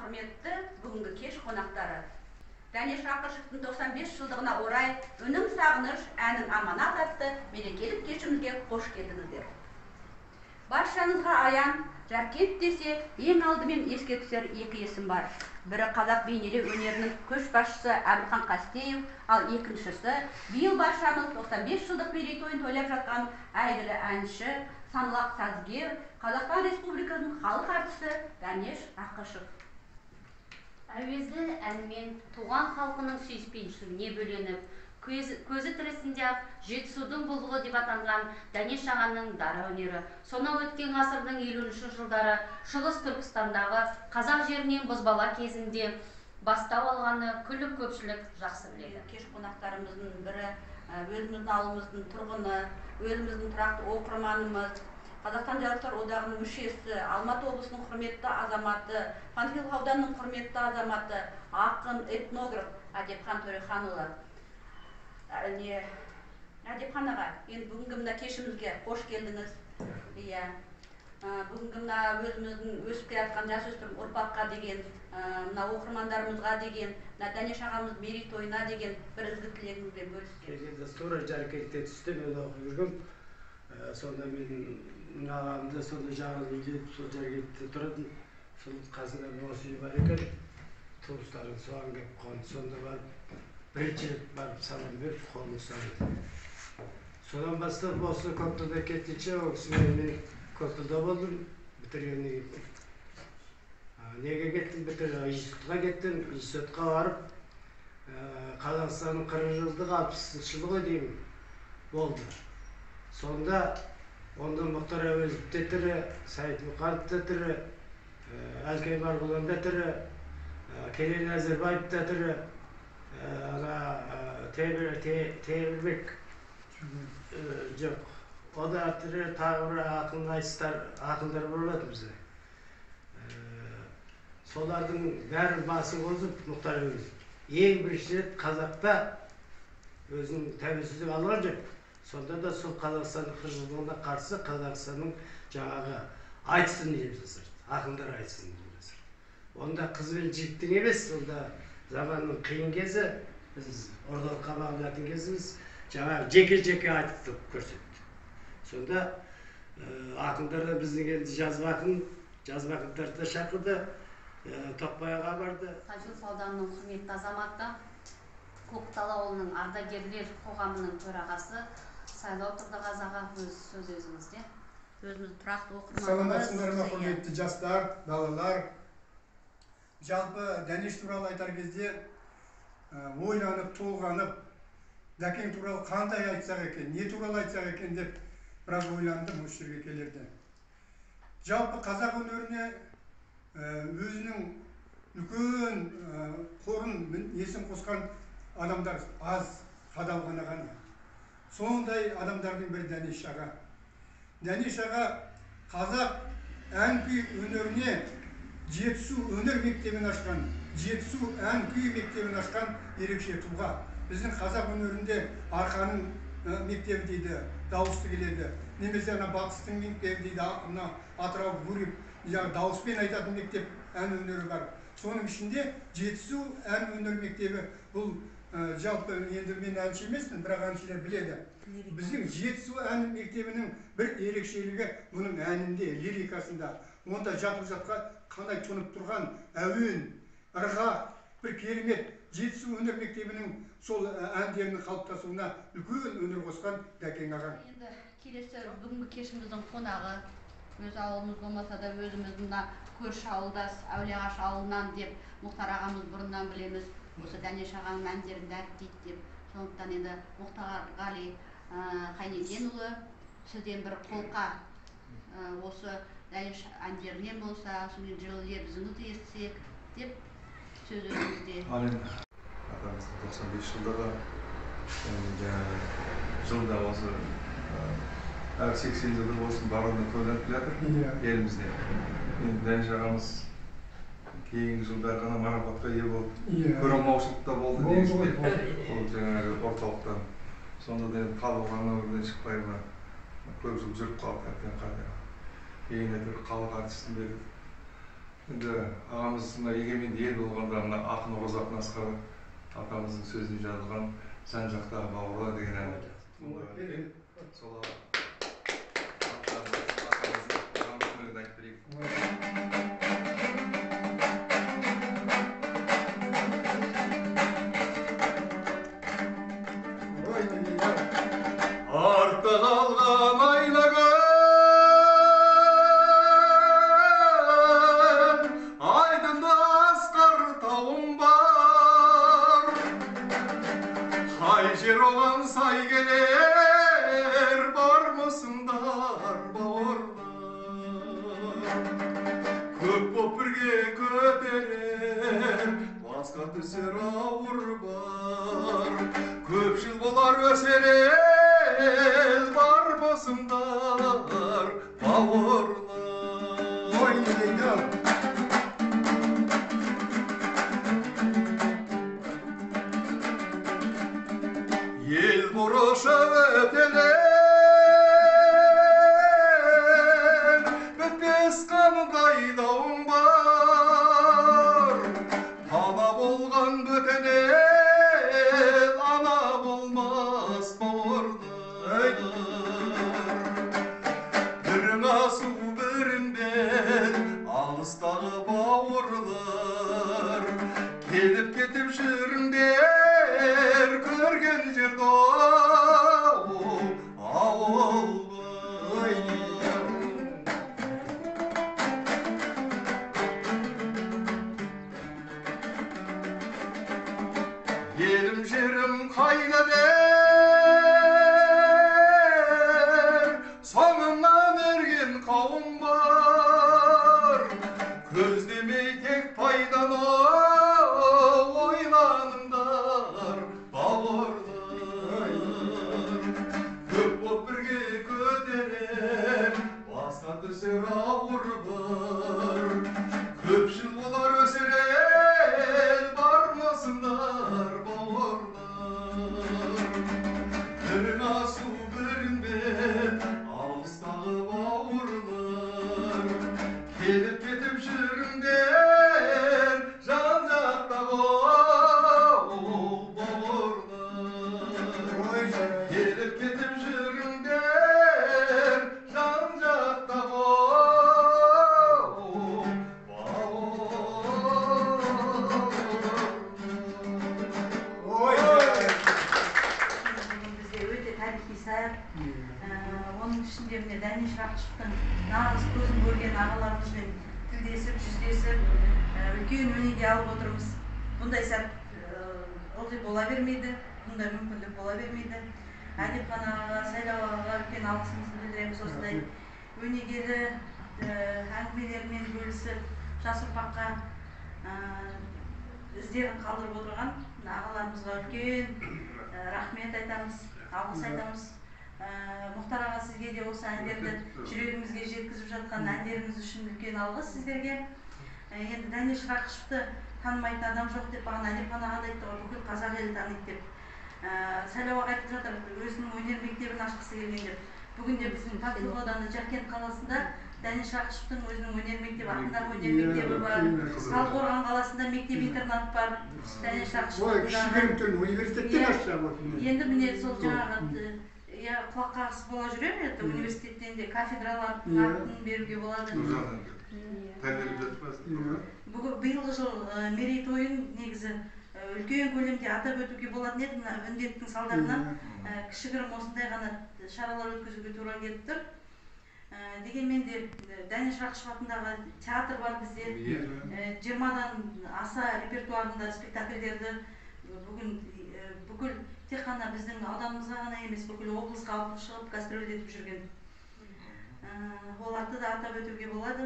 құрметті бүгінгі кеш қонақтары. Дәнеш Ақышевтың 95 жылдығына орай «Үнім сағыныш» әнін аманат атты мерекелік кешімізге қош келдіңіздер. Баршаңызға аян, Жаркент десе, ең алдымен еске түсер екі есім бар. Бірі қазақ бейнелеу өнерінің көшбасшысы Әбілхан Қастеев, ал екіншісі биыл баршамыз 95 жылдық мерейтойын тойлап жатқан әйгілі әнші, саналақ сазгер, Қазақстан Республикасының халық әртісі Дәнеш Ақышев. Әуезді әнмен туған халқының сүйіспеншілігіне бөленіп, көзі тірісінде-ақ Жетісудың бұлбұлы деп атанған Дәнеш ағаның дара өнері сонау өткен ғасырдың 50-ші жылдары Шығыс Түркістандағы қазақ жерінен бозбала кезінде бастау алғаны күллі көпшілік жақсы біледі. Кеш қонақтарымыздың бірі өзіміздің ауылымыздың тұрғыны, өзіміздің тұрақты оқырманымыз, Қазақстан Жазушылар одағының мүшесі, Алматы облысының құрметті азаматы, Панфилов ауданының құрметті азаматы, ақын, этнограф Әдепхан Төреханұлы. Әдепхан аға, енді бүгінгі мына кешімізге қош келдіңіз. Бүгінгі мына өзіміздің өсіп келе жатқан жасөспірім ұрпаққа деген, мына оқырмандарымызға деген, Дәнеш ағамыз мерейтойына деген бір ізгі тілегіңізбен бөліссеңіз. Келгенде тура Жаркентте түсті, мен оқып жүргем. Сонда мен ағамды сонда жағын үйде сол Жаркентте тұратын. Сол қасында осы үй бар екен. Туыстарын соған келіп қонды. Сонда барып бірінші рет барып салам беріп қолын ұстады. Содан бастап осы Көкталда кеткенше ол кісімен мен Көкталда болдым, бітіргеннен кейін. Неге кеттім? Институтқа кеттім, институтқа барып, Қазақстанның 40 жылдығы 60 жылғы деймін болды. Сонда онда Мұхтар Әуезов те тірі, Сәйіт Мұқанов та тірі, Әлкей Марғұлан да тірі, Кемел Әзірбаев та тірі, Темірбек жоқ. O da tірі тағы бір ақындар болады бізде. Солардың бәрі басы қозып Мұхтар Әуезов. Ең бірінші рет қазақта өзінің тәуелсіздік алған жоқ. Сонда да сол Қазақстанның 40 жылдығына қарсы Қазақстанның жаңағы айтысын жасады. Ақындар айтысын жасады. Онда қыз бен жігіттің емес, онда заманның қиын кезі, біз ордалық қамалатын кезіміз жаңағы жеке-жеке айтып көрсетті. Сонда ақындар да біздің енді жазба ақындарды шақырды, Тоқбай аға барды. Панфилов ауданының құрметті азаматы, Көктал ауылының ардагерлер қоғамының төрағасы Сайлау Тұрдығазы аға сөз өзіңізде. Өзіміз тұрақты оқырманымыз. Саламатсыздар ма, құрметті жастар, балалар. Жалпы Дәнеш туралы айтар кезде ойланып, толғанып, Дәкең туралы қандай айтсақ екен, не туралы айтсақ екен деп біраз ойландым осы жерге келерде. Жалпы қазақ өнеріне өзінің үлкен қорын несін қосқан адамдар аз, қадалғаны ғана. Сондай адамдардың бірі Дәнеш аға. Дәнеш аға қазақ ән күй өнеріне Жетісу өнер мектебін ашқан, Жетісу ән күй мектебін ашқан ерекше тұлға. Біздің қазақ өнерінде арқаның мектебі дейді, дауысты келеді. Немесе батыстың мектебі дейді, Атырау, Гурьев, дауыспен айтатын мектеп ән өнері бар. Соның ішінде Жетісу ән өнер мектебі бұл жалпы енді мен әнші емеспін, бірақ әншілер біледі. Біздің Жетісу ән мектебінің бір ерекшелігі бұның әнінде, лирикасында. Онда жатып жатқан қандай тұнып тұрған әуен, ырғақ, бір керемет Жетісу өнер мектебінің сол әндерінің қалыптасуына үлкен өнер қосқан Дәкең аға. Енді келесі бүгінгі кешіміздің қонағы, өз ауылымыз болмаса да өзіміздің көрші ауылдас Әулиеағаш ауылынан деп Мұхтар ағамыз бұрыннан білеміз. Осы Дәнеш ағаның әндерін дәріптейді деп. Сондықтан енді Мұхтарғали Қайнекенұлы, сізден бір қолқа осы Дәнеш әндерінен болса, сонымен жылы лебізіңізді естісек деп сөз өзіңізде. Атамыздың 95 жылдығы жылда осы әр 80 жылдығы болсын барлығына тойланып келатыр елімізде. Дәнеш ағамыз кейінгі жылдар ғана марапатқа ие болды. Көреалмаушылықта болды негізінде. Ол жаңағы орталықтан. Сонда да халық өмірден шықпай ма көп жыл жүріп қалды әбден қадір. Кейін әйтеуір халық артистін беріп Енді ағамыз мына егеменді ел болғанда мына ақын Оразақ Насқар атамыздың сөзіне жазылған жан жақтағы бауырлар деген ән. Сол артта қалған айнагүл айдында асқар тауым бар қай жер оған сай келер бармысыңдар бауырлар көп боп бірге көтерер басқа түсер ауыр бар көпшіл болар өсер ел бармысыңдар бауырлар Ой, дейді. ел бұрышы өтелер бітпес қандай дауың бар ана болған бөтен ел ана болмас бауырлар бірің асу бірің бел алыстағы бауырлар келіп кетіп жүріңдер көрген жерде ауыл елім жерім қайда дер соңымнан ерген қауым бар көздемей тек пайданы ойланыңдар бауырлар көп боп бірге көтерер басқа түсер ауыр бар көпшіл болар өсер ел бармысыңдар бауырлар бірің асу бірің бел алыстағы бауырлар келіп кетіп жүріңдер жан жақтағы бауырлар келіп кетіп жүріңдер жан жақтағы Бізде өте тарихи саяқ. Оның ішінде міне Дәнеш Рақышевтың нағыз көзін көрген ағаларымызбен тілдесіп, жүздесіп, үлкен өнеге алып отырмыз. Бұндай сәт ылғи бола бермейді, бұндай мүмкіндік бола бермейді. Әдепхан ағаға, Сайлау ағаға үлкен алғысымызды білдіреміз. Осындай өнегелі әңгімелермен бөлісіп, жас ұрпаққа іздерін қалдырып отырған ағаларымызға үлкен рахмет айтамыз, алғыс айтамыз. Мұхтар аға, сізге де осы әндерді жүрегімізге жеткізіп жатқан әндеріңіз үшін үлкен алғыс сіздерге. Енді Дәнеш Рақышевты танымайтын адам жоқ деп, бағана Әдепхан аға айтты ғой, бүкіл қазақ елі таниды деп. Сайлау аға айтып жатыр, өзінің өнер мектебін ашқысы келген деп. Бүгінде біздің Панфилов ауданы Жаркент қаласында Дәнеш Рақышевтың өзінің өнер мектебі, ақындар өнер мектебі бар. Талдықорған қаласында мектеп-интернат бар. Дәнеш Рақышев Кішігірімтін университеттен ашса болсын. енді міне сол жаңағы құлақ қағыс бола жүре ме? Университеттен де кафедралардың атын беруге болады. Биылғы жыл мерейтойын негізі үлкен көлемде атап өтуге болатын еді. Мына індеттің салдарынан кішігірім осындай ғана шаралар өткізуге тура келіп тұр. Дегенмен де Дәнеш Рақышев атындағы театр бар бізде. 20-дан аса репертуарында спектакльдерді бүгін бүкіл тек қана біздің ауданымызға ғана емес, бүкіл облысқа алып шығып гастроль етіп жүрген. Оларды да атап өтуге болады.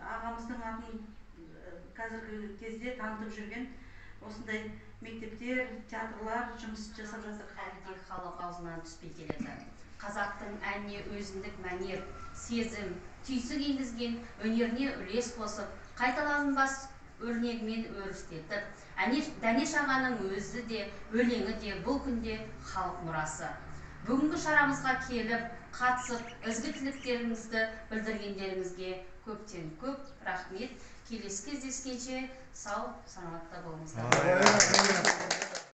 Ағамыздың атын қазіргі кезде танытып жүрген осындай мектептер, театрлар жұмыс жасап жатыр. Халық аузынан түспей келеді. Қазақтың әніне өзіндік мәнер, сезім, түйсік енгізген, өнеріне үлес қосып, қайталанбас өрнегімен өрістетіп, Дәнеш ағаның өзі де, өлеңі де бұл күнде халық мұрасы. бүгінгі шарамызға келіп, қатысып, ізгі тілектеріңізді білдіргендеріңізге көптен көп рахмет. Келесі кездескенше сау, саламатта болыңыздар.